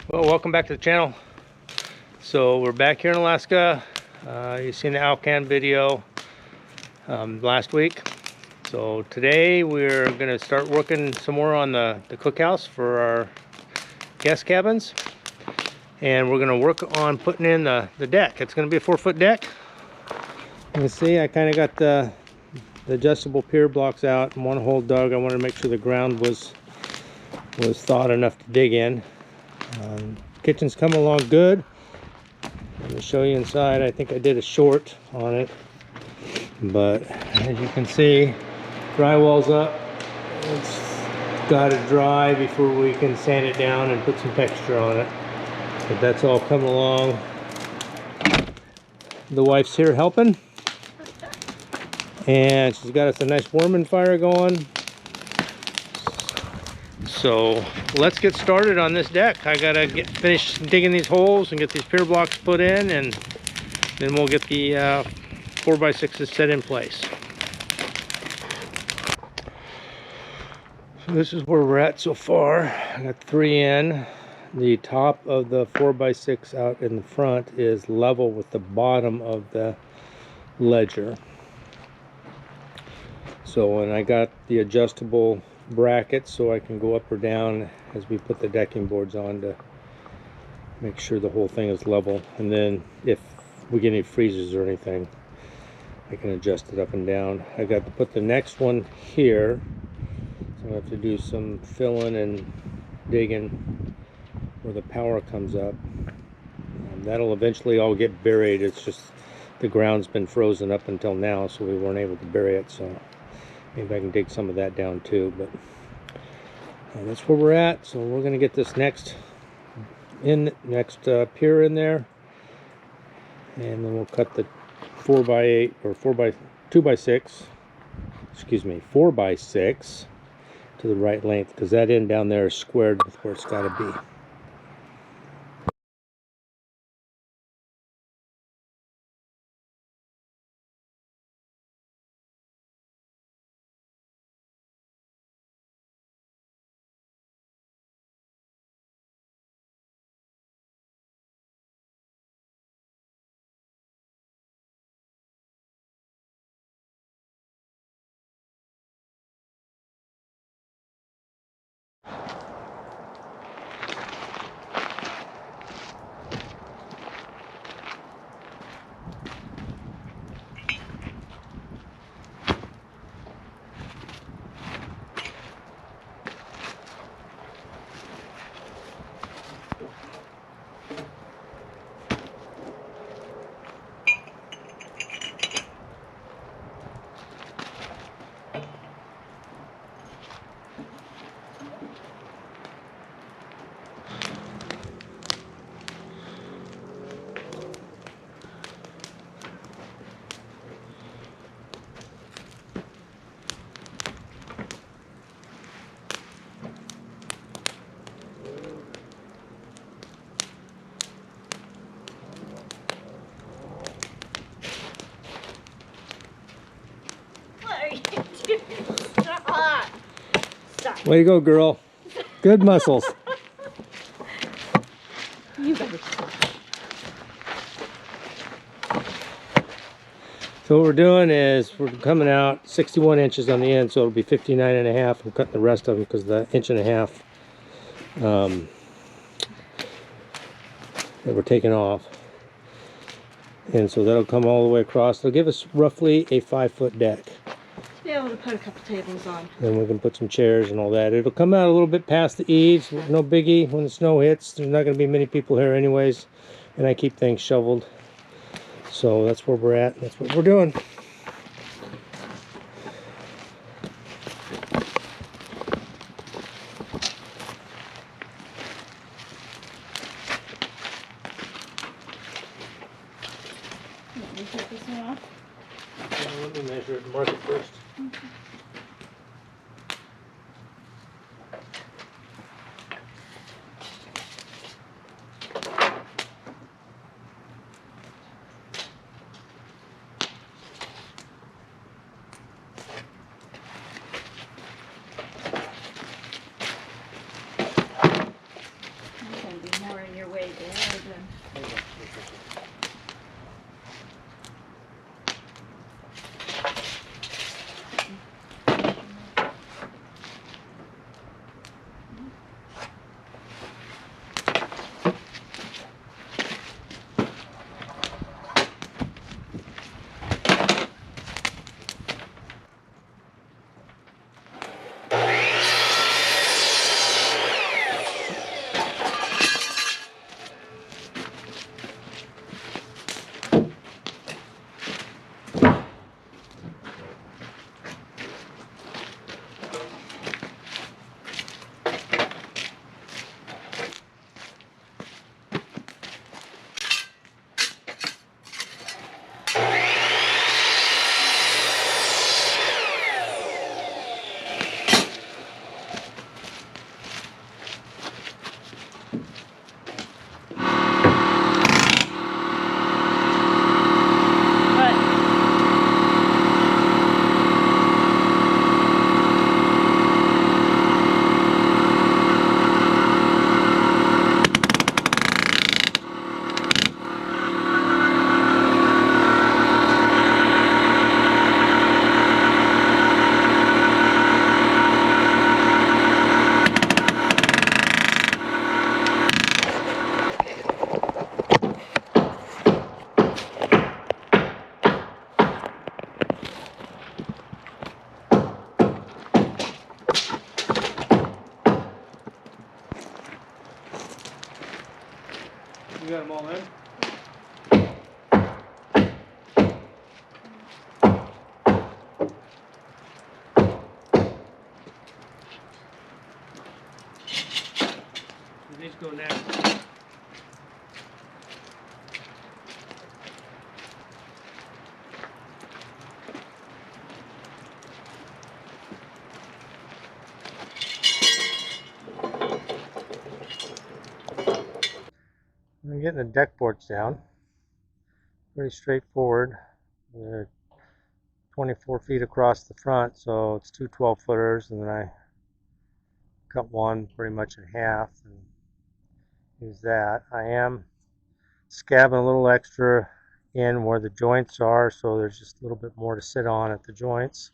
Well, welcome back to the channel. So we're back here in Alaska. You've seen the Alcan video last week. So today we're going to start working some more on the cookhouse for our guest cabins. And we're going to work on putting in the deck. It's going to be a 4-foot deck. You can see I kind of got the adjustable pier blocks out and one hole dug. I wanted to make sure the ground was thawed enough to dig in. Kitchen's coming along good. Let me show you inside. I think I did a short on it, but as you can see, drywall's up. It's got to dry before we can sand it down and put some texture on it. But that's all coming along. The wife's here helping, and she's got us a nice warming fire going. So let's get started on this deck. I gotta finish digging these holes and get these pier blocks put in, and then we'll get the 4x6s set in place. So this is where we're at so far. I got 3 in. The top of the 4x6 out in the front is level with the bottom of the ledger. So, and I got the adjustable brackets so I can go up or down as we put the decking boards on to make sure the whole thing is level. And then if we get any freezes or anything, I can adjust it up and down. I got to put the next one here, so I have to do some filling and digging where the power comes up. That'll eventually all get buried. It's just the ground's been frozen up until now, so we weren't able to bury it. So maybe I can dig some of that down too, but that's where we're at. So we're going to get this next pier in there, and then we'll cut the 4x8 or 2x6, excuse me, 4x6 to the right length, because that end down there is squared with where it's got to be. Way to go, girl. Good muscles. You better stop. So what we're doing is we're coming out 61 inches on the end, so it'll be 59 and a half. I'm cutting the rest of them because the 1.5 inches that we're taking off. And so that'll come all the way across. It'll give us roughly a 5-foot deck. Be able to put a couple tables on. Then we can put some chairs and all that. It'll come out a little bit past the eaves. No biggie. When the snow hits, there's not going to be many people here anyways. And I keep things shoveled. So that's where we're at. That's what we're doing. Let me take this one off. Let me measure it and mark it first. Okay. Yeah, then. You got them all in? These go next. I'm getting the deck boards down. Pretty straightforward. They're 24 feet across the front, so it's two 12-footers, and then I cut one pretty much in half and use that. I am scabbing a little extra in where the joints are, so there's just a little bit more to sit on at the joints.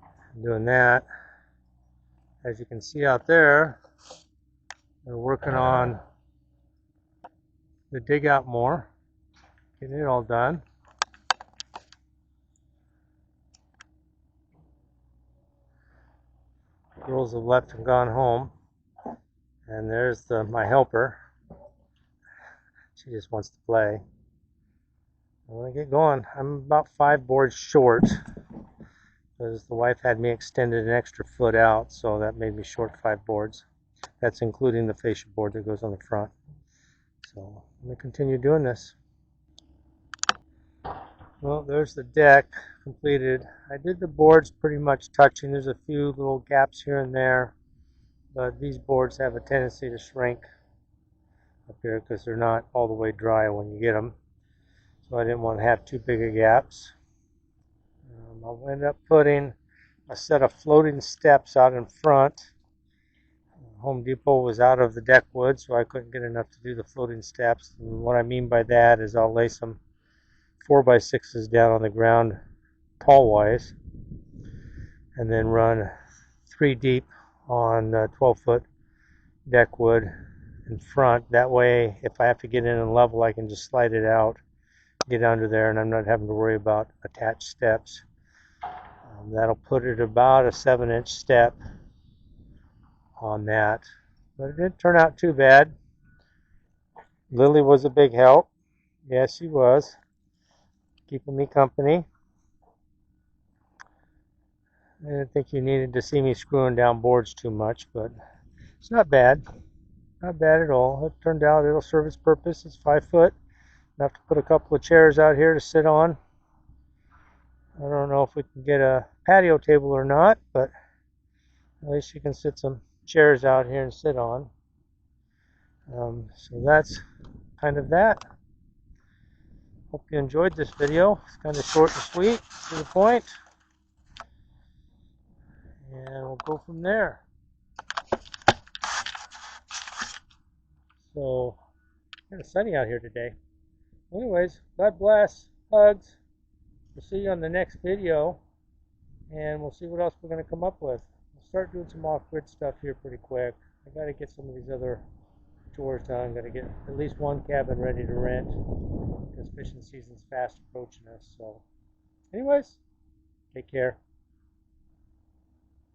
I'm doing that. As you can see out there, they're working on the dig out more, getting it all done. Girls have left and gone home, and there's my helper. She just wants to play. I want to get going. I'm about 5 boards short because the wife had me extended an extra foot out, so that made me short 5 boards. That's including the fascia board that goes on the front. So I'm going to continue doing this. Well, there's the deck completed. I did the boards pretty much touching. There's a few little gaps here and there, but these boards have a tendency to shrink up here because they're not all the way dry when you get them. So I didn't want to have too big of gaps. I'll end up putting a set of floating steps out in front. Home Depot was out of the deck wood, so I couldn't get enough to do the floating steps. And what I mean by that is I'll lay some 4x6s down on the ground tall wise, and then run 3 deep on 12-foot deck wood in front. That way, if I have to get in and level, I can just slide it out, get under there, and I'm not having to worry about attached steps. That'll put it about a 7-inch step on that, but it didn't turn out too bad. Lily was a big help. Yes, she was, keeping me company. I didn't think you needed to see me screwing down boards too much, but it's not bad. Not bad at all. It turned out it'll serve its purpose. It's 5 foot. I have to put a couple of chairs out here to sit on. I don't know if we can get a patio table or not, but at least you can sit some chairs out here and sit on. So that's kind of that. Hope you enjoyed this video. It's kind of short and sweet, to the point. And we'll go from there. So kind of sunny out here today. Anyways, God bless. Hugs. We'll see you on the next video, and we'll see what else we're going to come up with. We'll start doing some off-grid stuff here pretty quick. I got to get some of these other chores done. Got to get at least one cabin ready to rent because fishing season's fast approaching us. So anyways, take care.